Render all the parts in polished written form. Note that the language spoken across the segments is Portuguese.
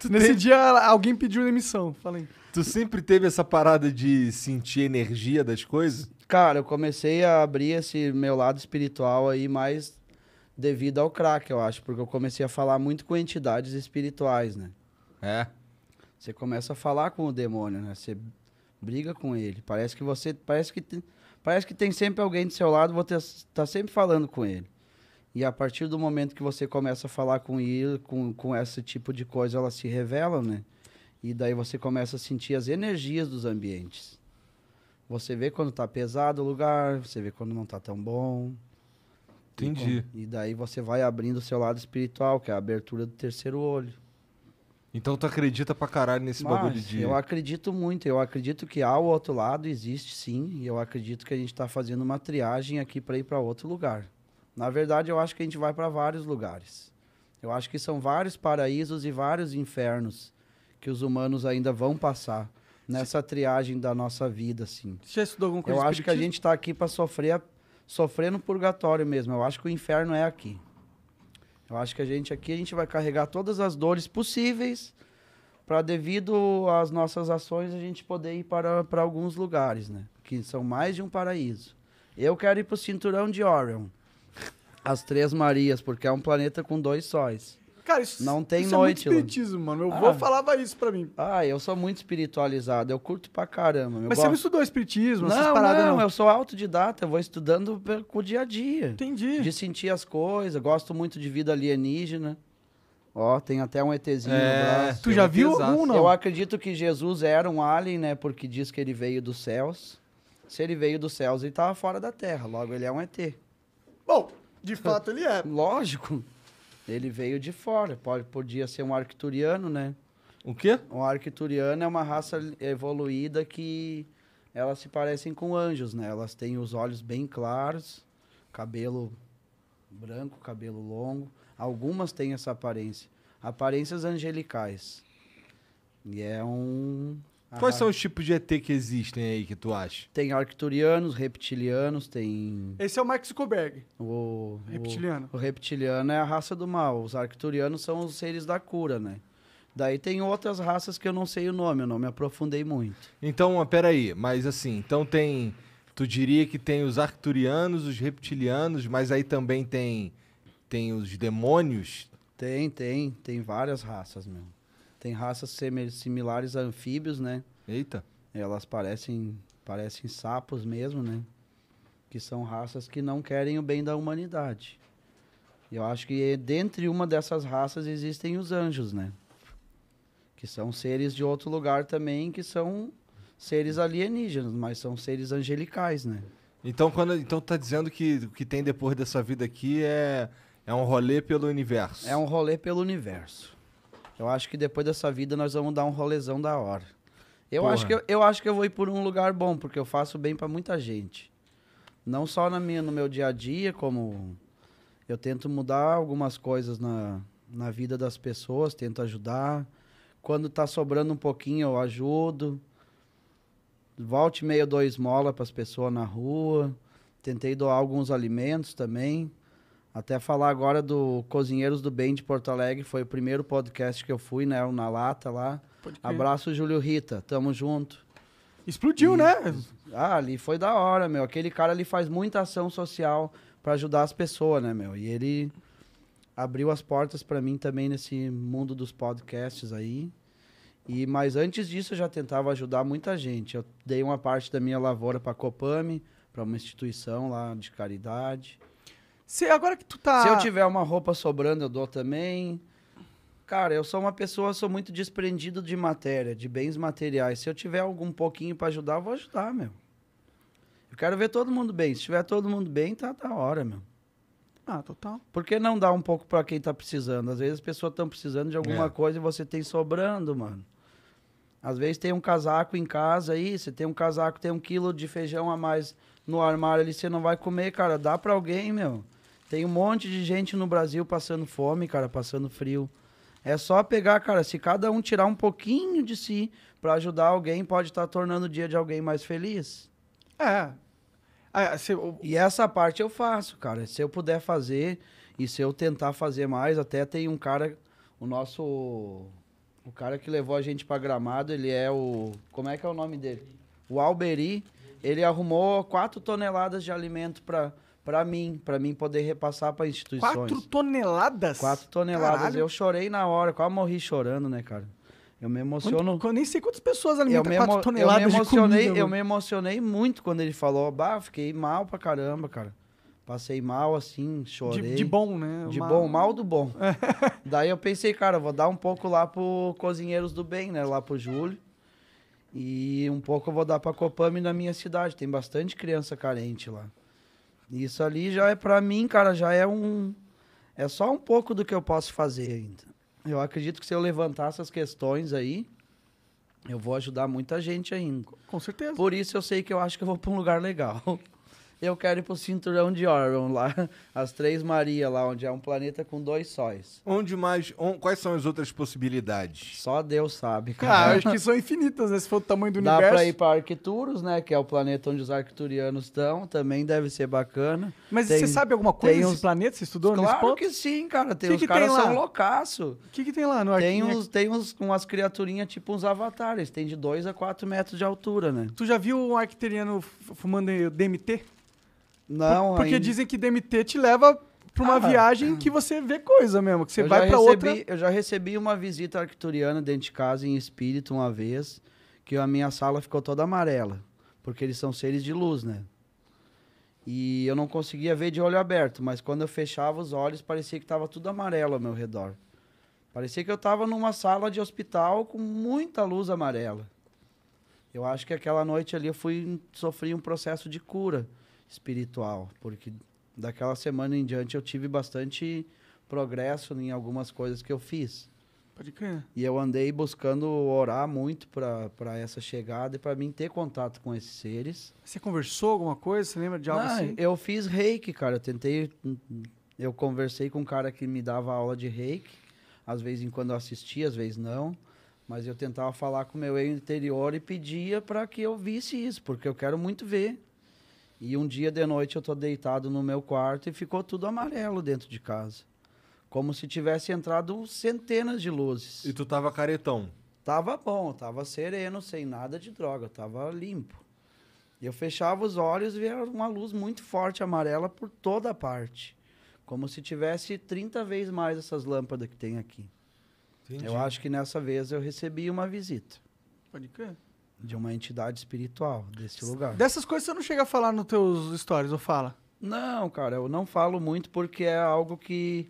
Nesse dia, alguém pediu demissão. Falei. Tu sempre teve essa parada de sentir energia das coisas? Cara, eu comecei a abrir esse meu lado espiritual aí mais devido ao crack, eu acho. Porque eu comecei a falar muito com entidades espirituais, né? É. Você começa a falar com o demônio, né? Você briga com ele. Parece que tem sempre alguém do seu lado, você tá sempre falando com ele. E a partir do momento que você começa a falar com ele, com esse tipo de coisa, elas se revelam, né? E daí você começa a sentir as energias dos ambientes. Você vê quando tá pesado o lugar, você vê quando não tá tão bom. Entendi. E daí você vai abrindo o seu lado espiritual, que é a abertura do terceiro olho. Então tu acredita pra caralho nesse bagulho de... Eu acredito muito, eu acredito que há o outro lado, existe sim, e eu acredito que a gente tá fazendo uma triagem aqui para ir para outro lugar. Na verdade, eu acho que a gente vai para vários lugares. Eu acho que são vários paraísos e vários infernos que os humanos ainda vão passar nessa triagem da nossa vida, assim. Você já estudou alguma coisa Eu de acho que a espiritismo? gente tá aqui para sofrer no purgatório mesmo. Eu acho que o inferno é aqui. Eu acho que a gente vai carregar todas as dores possíveis para, devido às nossas ações, a gente poder ir para alguns lugares, né? Que são mais de um paraíso. Eu quero ir para o cinturão de Orion. As Três Marias, porque é um planeta com 2 sóis. Cara, isso, Não tem isso noite é lá. muito espiritismo, mano. Meu avô falava isso pra mim. Eu sou muito espiritualizado, eu curto pra caramba. Mas você não estudou espiritismo, essas paradas, não? Eu sou autodidata, eu vou estudando com o dia a dia. Entendi. De sentir as coisas, gosto muito de vida alienígena. Ó, tem até um ETzinho no braço. Tu já viu algum, não? Eu acredito que Jesus era um alien, né? Porque diz que ele veio dos céus. Se ele veio dos céus, ele tava fora da Terra. Logo, ele é um ET. Bom, de fato ele é. Lógico. Ele veio de fora. Podia ser um arcturiano, né? O quê? Um arcturiano é uma raça evoluída que elas se parecem com anjos, né? Elas têm os olhos bem claros, cabelo branco, cabelo longo. Algumas têm essa aparência. Aparências angelicais. E é um... Quais são os tipos de ET que existem aí que tu acha? Tem arcturianos, reptilianos, tem... Esse é o Mark Zuckerberg, O reptiliano. O reptiliano é a raça do mal. Os arcturianos são os seres da cura, né? Daí tem outras raças que eu não sei o nome, eu não me aprofundei muito. Então, peraí, mas assim, então tem... Tu diria que tem os arcturianos, os reptilianos, mas aí também tem os demônios? Tem várias raças, meu. Tem raças similares a anfíbios, né? Eita. Elas parecem sapos mesmo, né? Que são raças que não querem o bem da humanidade. Eu acho que dentre uma dessas raças existem os anjos, né? Que são seres de outro lugar também, que são seres alienígenas, mas são seres angelicais, né? Então tá dizendo que o que tem depois dessa vida aqui é um rolê pelo universo. É um rolê pelo universo. Eu acho que depois dessa vida nós vamos dar um rolezão da hora. Eu acho que eu vou ir por um lugar bom, porque eu faço bem pra muita gente. Não só no meu dia a dia, como eu tento mudar algumas coisas na vida das pessoas, tento ajudar. Quando tá sobrando um pouquinho, eu ajudo. Volte e meia, eu dou esmola pras pessoas na rua. Tentei doar alguns alimentos também. Até falar agora do Cozinheiros do Bem de Porto Alegre, foi o primeiro podcast que eu fui, né? Na lata lá. Abraço, Júlio Rita, tamo junto. Explodiu, né? Ali foi da hora, meu. Aquele cara ali faz muita ação social pra ajudar as pessoas, né, meu? E ele abriu as portas pra mim também nesse mundo dos podcasts aí. Mas antes disso eu já tentava ajudar muita gente. Eu dei uma parte da minha lavoura pra Copame, pra uma instituição lá de caridade. Agora que tu tá... Se eu tiver uma roupa sobrando, eu dou também. Cara, eu sou muito desprendido de matéria, de bens materiais. Se eu tiver algum pouquinho pra ajudar, eu vou ajudar, meu. Eu quero ver todo mundo bem. Se tiver todo mundo bem, tá da hora, meu. Ah, total. Por que não dar um pouco pra quem tá precisando? Às vezes as pessoas estão precisando de alguma coisa e você tem sobrando, mano. Às vezes tem um casaco em casa aí, você tem um casaco, tem 1 quilo de feijão a mais no armário ali, você não vai comer, cara. Dá pra alguém, meu. Tem um monte de gente no Brasil passando fome, cara, passando frio. É só pegar, cara, se cada um tirar um pouquinho de si pra ajudar alguém, pode estar tornando o dia de alguém mais feliz. E essa parte eu faço, cara. Se eu puder fazer e se eu tentar fazer mais, até tem um O nosso... O cara que levou a gente pra Gramado, ele é o... Como é que é o nome dele? O Alberi. Ele arrumou 4 toneladas de alimento pra mim poder repassar pra instituições. 4 toneladas? 4 toneladas. Caralho. Eu chorei na hora, quase morri chorando, né, cara? Eu me emociono. Eu nem sei quantas pessoas Eu alimentam me, 4 emo- toneladas eu me emocionei, de comida. eu mano. me emocionei muito quando ele falou. Bah, fiquei mal pra caramba, cara. Passei mal, assim, chorei. De bom, né? De bom, mal do bom. Daí eu pensei, cara, vou dar um pouco lá pro Cozinheiros do Bem, né? Lá pro Júlio. E um pouco eu vou dar pra Copame na minha cidade. Tem bastante criança carente lá. Isso ali já é pra mim, cara, já é um... É só um pouco do que eu posso fazer ainda. Eu acredito que se eu levantar essas questões aí, eu vou ajudar muita gente ainda. Com certeza. Por isso eu sei que eu acho que eu vou pra um lugar legal. Eu quero ir pro Cinturão de Orion lá, as Três Maria lá, onde é um planeta com 2 sóis. Onde mais... quais são as outras possibilidades? Só Deus sabe, Cara, cara. acho que são infinitas, né? Se for o tamanho do Dá universo. pra ir pra Arcturus, né, que é o planeta onde os arcturianos estão, também deve ser bacana. Mas Tem- você sabe alguma coisa tem desse uns- planeta? Você estudou nesse Claro ponto? que sim, cara, Que os que caras tem lá? são loucaço. O que tem lá no Tem, Arquinha? umas criaturinhas tipo uns avatares, tem de 2 a 4 metros de altura, né? Tu já viu um arquituriano fumando DMT? Não, Porque ainda- dizem que DMT te leva pra uma Ah, viagem que você vê coisa mesmo, que você eu vai já pra outra... Eu já recebi uma visita arcturiana dentro de casa em espírito uma vez, que a minha sala ficou toda amarela, porque eles são seres de luz, né? E eu não conseguia ver de olho aberto, mas quando eu fechava os olhos, parecia que estava tudo amarelo ao meu redor. Parecia que eu estava numa sala de hospital com muita luz amarela. Eu acho que aquela noite ali sofri um processo de cura espiritual, porque daquela semana em diante eu tive bastante progresso em algumas coisas que eu fiz. Pode crer. E eu andei buscando orar muito para essa chegada e para mim ter contato com esses seres. Você conversou alguma coisa? Você lembra de algo assim? Eu fiz reiki, cara. Eu conversei com um cara que me dava aula de reiki. Às vezes em quando eu assistia, às vezes não. Mas eu tentava falar com o meu eu interior e pedia para que eu visse isso, porque eu quero muito ver. E um dia de noite eu tô deitado no meu quarto e ficou tudo amarelo dentro de casa. Como se tivesse entrado centenas de luzes. E tu tava caretão. Tava bom, tava sereno, sem nada de droga, tava limpo. Eu fechava os olhos e via uma luz muito forte amarela por toda a parte. Como se tivesse 30 vezes mais essas lâmpadas que tem aqui. Entendi. Eu acho que nessa vez eu recebi uma visita Pode crer. de uma entidade espiritual desse lugar. Dessas coisas você não chega a falar nos teus stories, ou fala? Não, cara, eu não falo muito porque é algo que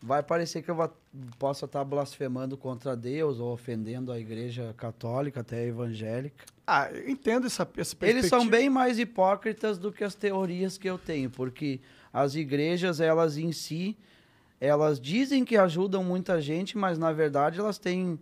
vai parecer que eu possa estar blasfemando contra Deus ou ofendendo a igreja católica, até a evangélica. Ah, eu entendo essa perspectiva. Eles são bem mais hipócritas do que as teorias que eu tenho, porque as igrejas, elas em si, elas dizem que ajudam muita gente, mas na verdade elas têm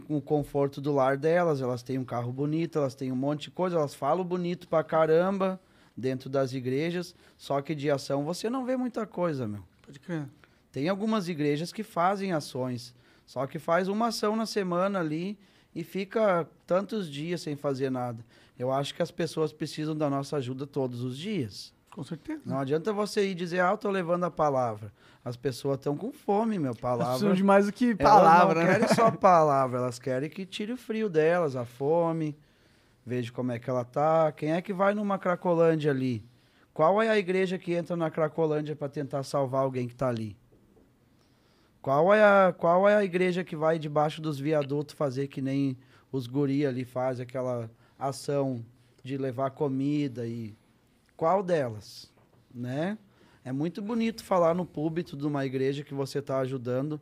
o conforto do lar delas, elas têm um carro bonito, elas têm um monte de coisa, elas falam bonito pra caramba dentro das igrejas, só que de ação você não vê muita coisa, meu. Pode crer. Tem algumas igrejas que fazem ações, só que faz uma ação na semana ali e fica tantos dias sem fazer nada. Eu acho que as pessoas precisam da nossa ajuda todos os dias. Com certeza. Não adianta você ir dizer, eu tô levando a palavra. As pessoas estão com fome, meu. Elas Palavra. precisam de mais do que Elas palavra, não né? querem só palavra, elas querem que tire o frio delas, a fome. Veja como é que ela tá. Quem é que vai numa Cracolândia ali? Qual é a igreja que entra na Cracolândia para tentar salvar alguém que tá ali? Qual é a igreja que vai debaixo dos viadutos fazer que nem os guri ali fazem aquela ação de levar comida e qual delas, né? É muito bonito falar no púlpito de uma igreja que você está ajudando,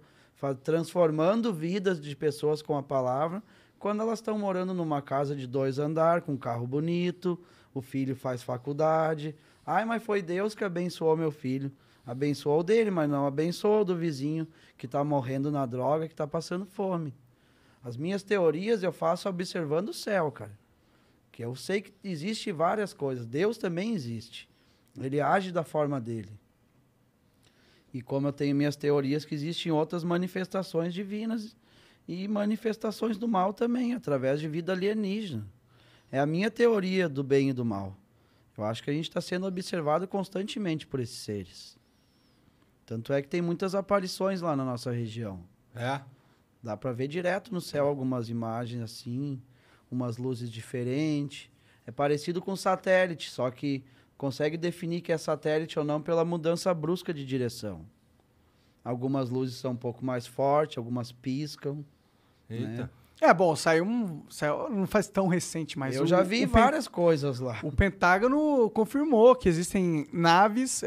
transformando vidas de pessoas com a palavra, quando elas estão morando numa casa de 2 andares, com um carro bonito, o filho faz faculdade. Ai, mas foi Deus que abençoou meu filho. Abençoou o dele, mas não abençoou o do vizinho que está morrendo na droga, que está passando fome. As minhas teorias eu faço observando o céu, cara. Que eu sei que existe várias coisas. Deus também existe. Ele age da forma dele. E como eu tenho minhas teorias que existem outras manifestações divinas e manifestações do mal também, através de vida alienígena. É a minha teoria do bem e do mal. Eu acho que a gente está sendo observado constantemente por esses seres. Tanto é que tem muitas aparições lá na nossa região. É? Dá pra ver direto no céu algumas imagens assim, umas luzes diferentes. É parecido com satélite, só que consegue definir que é satélite ou não pela mudança brusca de direção. Algumas luzes são um pouco mais fortes, algumas piscam. Eita. Bom, saiu não faz tão recente, mas Eu já vi várias coisas lá. O Pentágono confirmou que existem naves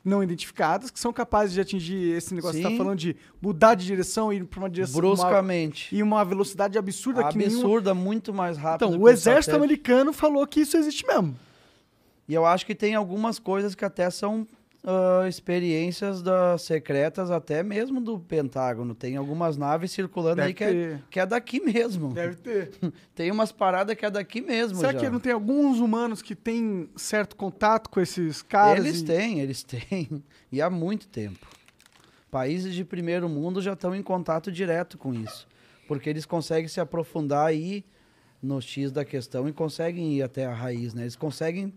não identificadas que são capazes de atingir esse negócio que você Sim. tá falando de mudar de direção e ir para uma direção Bruscamente. e uma velocidade absurda que nenhum... Absurda, muito mais rápido. Então, que o exército satélite. americano falou que isso existe mesmo. E eu acho que tem algumas coisas que até são experiências secretas, até mesmo do Pentágono. Tem algumas naves circulando Deve aí ter. que é daqui mesmo. Deve ter. Tem umas paradas que é daqui mesmo. Será já. que não tem alguns humanos que têm certo contato com esses caras? Eles têm. E há muito tempo. Países de primeiro mundo já estão em contato direto com isso. Porque eles conseguem se aprofundar aí no X da questão e conseguem ir até a raiz, né? Eles conseguem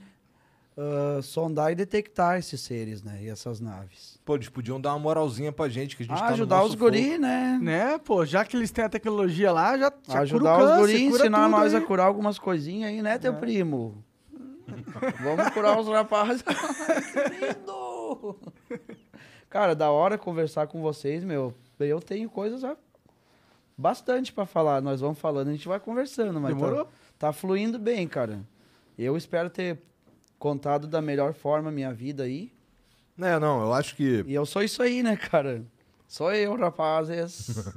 sondar e detectar esses seres, né? E essas naves. Pô, eles podiam dar uma moralzinha pra gente, que a gente tá no Ajudar nosso os guri, né? Né? Pô, já que eles têm a tecnologia lá, já cura Ajudar o os câncer, guri, cura ensinar tudo nós aí. a curar algumas coisinhas aí, né, teu primo? Vamos curar os rapazes. Ai, que lindo! Cara, da hora conversar com vocês, meu. Eu tenho coisas bastante pra falar. Nós vamos falando, a gente vai conversando, mas Demorou? tá fluindo bem, cara. Eu espero ter contado da melhor forma a minha vida aí. Não, eu acho que... E eu sou isso aí, né, cara? Sou eu, rapazes.